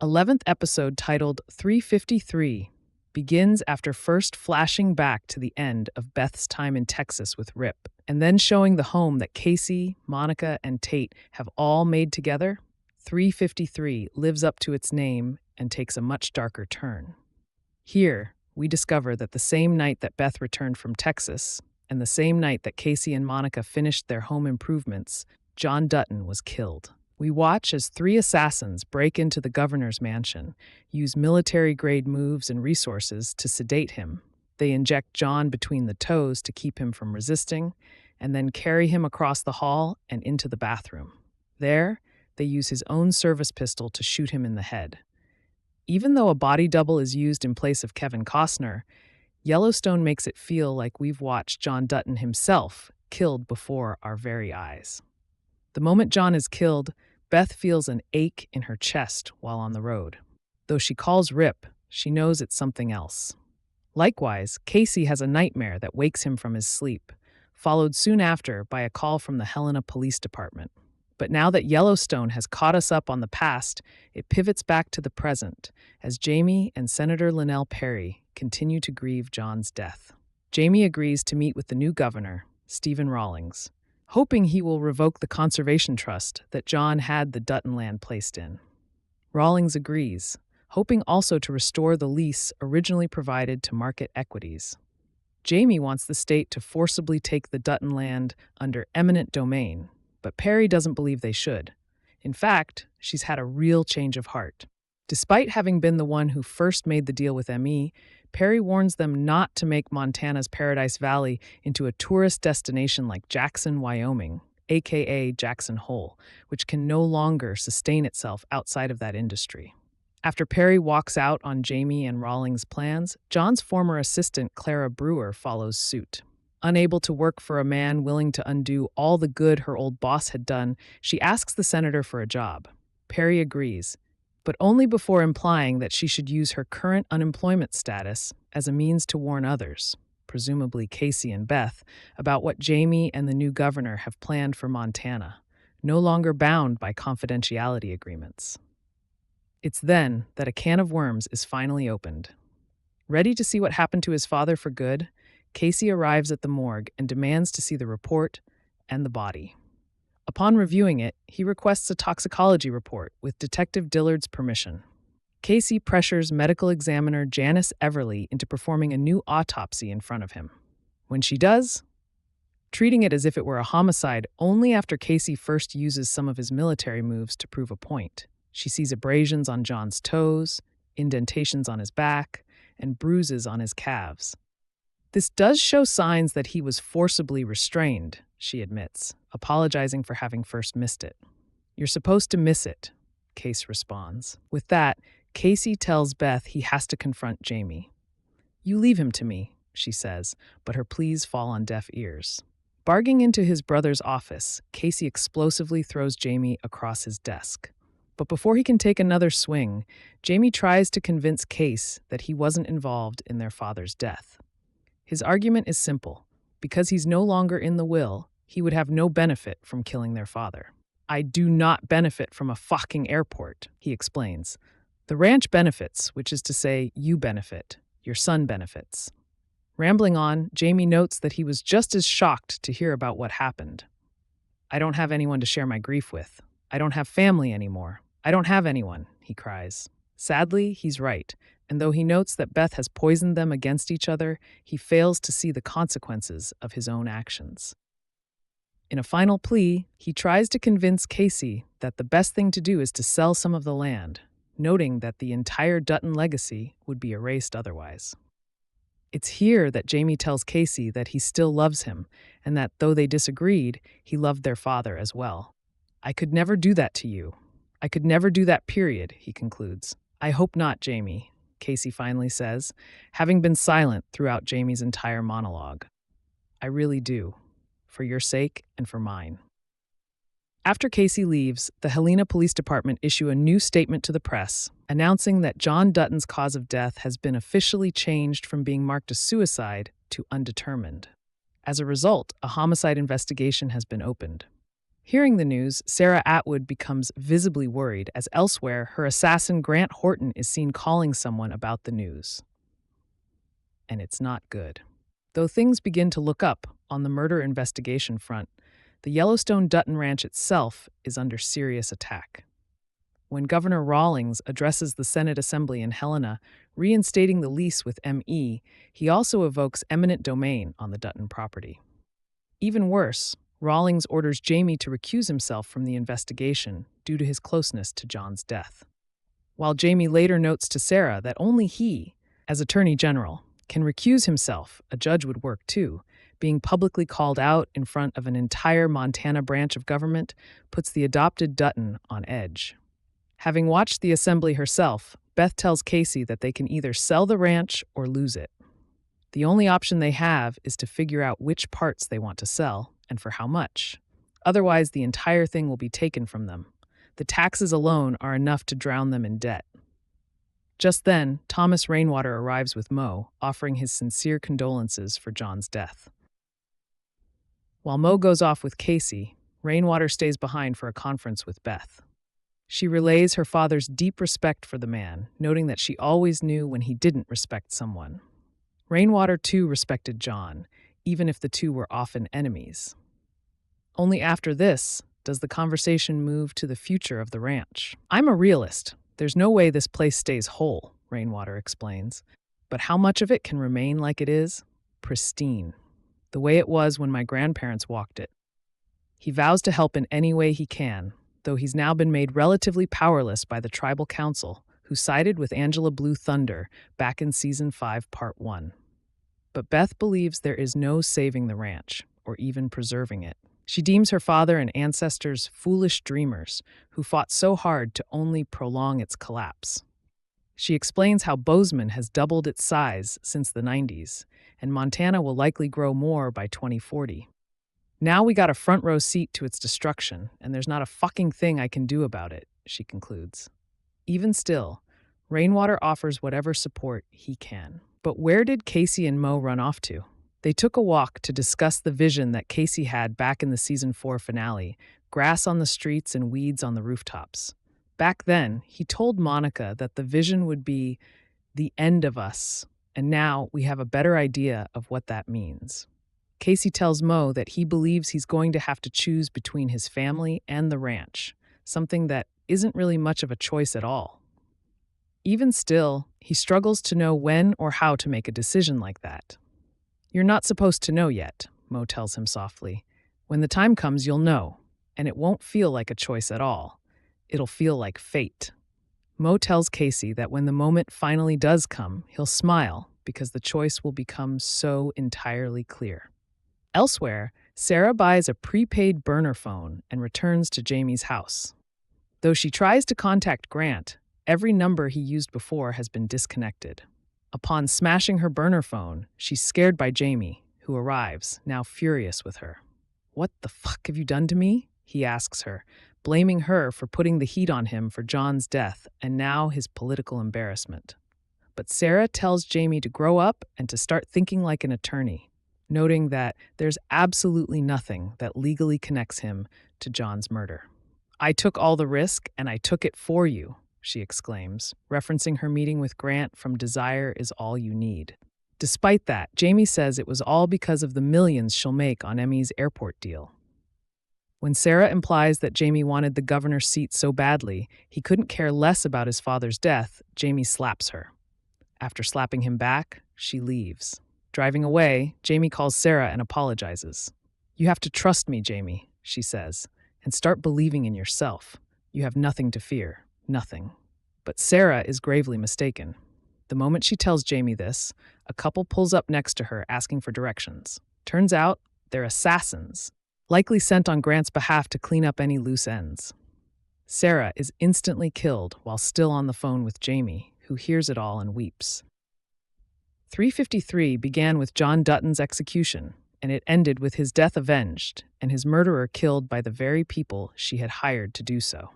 11th episode, titled 353, begins after first flashing back to the end of Beth's time in Texas with Rip, and then showing the home that Kayce, Monica, and Tate have all made together. 353 lives up to its name and takes a much darker turn. Here, we discover that the same night that Beth returned from Texas, and the same night that Kayce and Monica finished their home improvements, John Dutton was killed. We watch as three assassins break into the governor's mansion, use military-grade moves and resources to sedate him. They inject John between the toes to keep him from resisting, and then carry him across the hall and into the bathroom. There, they use his own service pistol to shoot him in the head. Even though a body double is used in place of Kevin Costner, Yellowstone makes it feel like we've watched John Dutton himself killed before our very eyes. The moment John is killed, Beth feels an ache in her chest while on the road. Though she calls Rip, she knows it's something else. Likewise, Kayce has a nightmare that wakes him from his sleep, followed soon after by a call from the Helena Police Department. But now that Yellowstone has caught us up on the past, it pivots back to the present as Jamie and Senator Linnell Perry continue to grieve John's death. Jamie agrees to meet with the new governor, Stephen Rawlings, hoping he will revoke the conservation trust that John had the Dutton land placed in. Rawlings agrees, hoping also to restore the lease originally provided to market equities. Jamie wants the state to forcibly take the Dutton land under eminent domain, but Perry doesn't believe they should. In fact, she's had a real change of heart. Despite having been the one who first made the deal with ME, Perry warns them not to make Montana's Paradise Valley into a tourist destination like Jackson, Wyoming, aka Jackson Hole, which can no longer sustain itself outside of that industry. After Perry walks out on Jamie and Rawlings' plans, John's former assistant Clara Brewer follows suit. Unable to work for a man willing to undo all the good her old boss had done, she asks the senator for a job. Perry agrees, but only before implying that she should use her current unemployment status as a means to warn others, presumably Kayce and Beth, about what Jamie and the new governor have planned for Montana, no longer bound by confidentiality agreements. It's then that a can of worms is finally opened. Ready to see what happened to his father for good, Kayce arrives at the morgue and demands to see the report and the body. Upon reviewing it, he requests a toxicology report with Detective Dillard's permission. Kayce pressures medical examiner Janice Everly into performing a new autopsy in front of him. When she does, treating it as if it were a homicide only after Kayce first uses some of his military moves to prove a point. She sees abrasions on John's toes, indentations on his back, and bruises on his calves. This does show signs that he was forcibly restrained, she admits, apologizing for having first missed it. "You're supposed to miss it," Kayce responds. With that, Kayce tells Beth he has to confront Jamie. "You leave him to me," she says, but her pleas fall on deaf ears. Barging into his brother's office, Kayce explosively throws Jamie across his desk. But before he can take another swing, Jamie tries to convince Kayce that he wasn't involved in their father's death. His argument is simple. Because he's no longer in the will, he would have no benefit from killing their father. "I do not benefit from a fucking airport," he explains. "The ranch benefits, which is to say, you benefit. Your son benefits." Rambling on, Jamie notes that he was just as shocked to hear about what happened. "I don't have anyone to share my grief with. I don't have family anymore. I don't have anyone," he cries. Sadly, he's right, and though he notes that Beth has poisoned them against each other, he fails to see the consequences of his own actions. In a final plea, he tries to convince Kayce that the best thing to do is to sell some of the land, noting that the entire Dutton legacy would be erased otherwise. It's here that Jamie tells Kayce that he still loves him, and that though they disagreed, he loved their father as well. "I could never do that to you. I could never do that, period," he concludes. "I hope not, Jamie," Kayce finally says, having been silent throughout Jamie's entire monologue. "I really do, for your sake and for mine." After Kayce leaves, the Helena Police Department issue a new statement to the press, announcing that John Dutton's cause of death has been officially changed from being marked a suicide to undetermined. As a result, a homicide investigation has been opened. Hearing the news, Sarah Atwood becomes visibly worried as elsewhere her assassin Grant Horton is seen calling someone about the news. And it's not good. Though things begin to look up on the murder investigation front, the Yellowstone Dutton Ranch itself is under serious attack. When Governor Rawlings addresses the Senate Assembly in Helena, reinstating the lease with ME, he also evokes eminent domain on the Dutton property. Even worse, Rawlings orders Jamie to recuse himself from the investigation due to his closeness to John's death. While Jamie later notes to Sarah that only he, as Attorney General, can recuse himself, a judge would work too. Being publicly called out in front of an entire Montana branch of government puts the adopted Dutton on edge. Having watched the assembly herself, Beth tells Kayce that they can either sell the ranch or lose it. The only option they have is to figure out which parts they want to sell and for how much. Otherwise, the entire thing will be taken from them. The taxes alone are enough to drown them in debt. Just then, Thomas Rainwater arrives with Mo, offering his sincere condolences for John's death. While Mo goes off with Kayce, Rainwater stays behind for a conference with Beth. She relays her father's deep respect for the man, noting that she always knew when he didn't respect someone. Rainwater too respected John, even if the two were often enemies. Only after this does the conversation move to the future of the ranch. "I'm a realist. There's no way this place stays whole," Rainwater explains. "But how much of it can remain like it is? Pristine. The way it was when my grandparents walked it." He vows to help in any way he can, though he's now been made relatively powerless by the tribal council, who sided with Angela Blue Thunder back in Season 5, Part 1. But Beth believes there is no saving the ranch, or even preserving it. She deems her father and ancestors foolish dreamers who fought so hard to only prolong its collapse. She explains how Bozeman has doubled its size since the 90s, and Montana will likely grow more by 2040. "Now we got a front row seat to its destruction, and there's not a fucking thing I can do about it," she concludes. Even still, Rainwater offers whatever support he can. But where did Kayce and Mo run off to? They took a walk to discuss the vision that Kayce had back in the Season 4 finale, grass on the streets and weeds on the rooftops. Back then, he told Monica that the vision would be the end of us, and now we have a better idea of what that means. Kayce tells Mo that he believes he's going to have to choose between his family and the ranch, something that isn't really much of a choice at all. Even still, he struggles to know when or how to make a decision like that. "You're not supposed to know yet," Mo tells him softly. "When the time comes, you'll know, and it won't feel like a choice at all. It'll feel like fate." Mo tells Kayce that when the moment finally does come, he'll smile because the choice will become so entirely clear. Elsewhere, Sarah buys a prepaid burner phone and returns to Jamie's house. Though she tries to contact Grant, every number he used before has been disconnected. Upon smashing her burner phone, she's scared by Jamie, who arrives, now furious with her. "What the fuck have you done to me?" he asks her, blaming her for putting the heat on him for John's death and now his political embarrassment. But Sarah tells Jamie to grow up and to start thinking like an attorney, noting that there's absolutely nothing that legally connects him to John's murder. "I took all the risk and I took it for you," she exclaims, referencing her meeting with Grant from Desire Is All You Need. Despite that, Jamie says it was all because of the millions she'll make on Emmy's airport deal. When Sarah implies that Jamie wanted the governor's seat so badly he couldn't care less about his father's death, Jamie slaps her. After slapping him back, she leaves. Driving away, Jamie calls Sarah and apologizes. "You have to trust me, Jamie," she says, "and start believing in yourself. You have nothing to fear. Nothing." But Sarah is gravely mistaken. The moment she tells Jamie this, a couple pulls up next to her asking for directions. Turns out they're assassins, likely sent on Grant's behalf to clean up any loose ends. Sarah is instantly killed while still on the phone with Jamie, who hears it all and weeps. 353 began with John Dutton's execution, and it ended with his death avenged and his murderer killed by the very people she had hired to do so.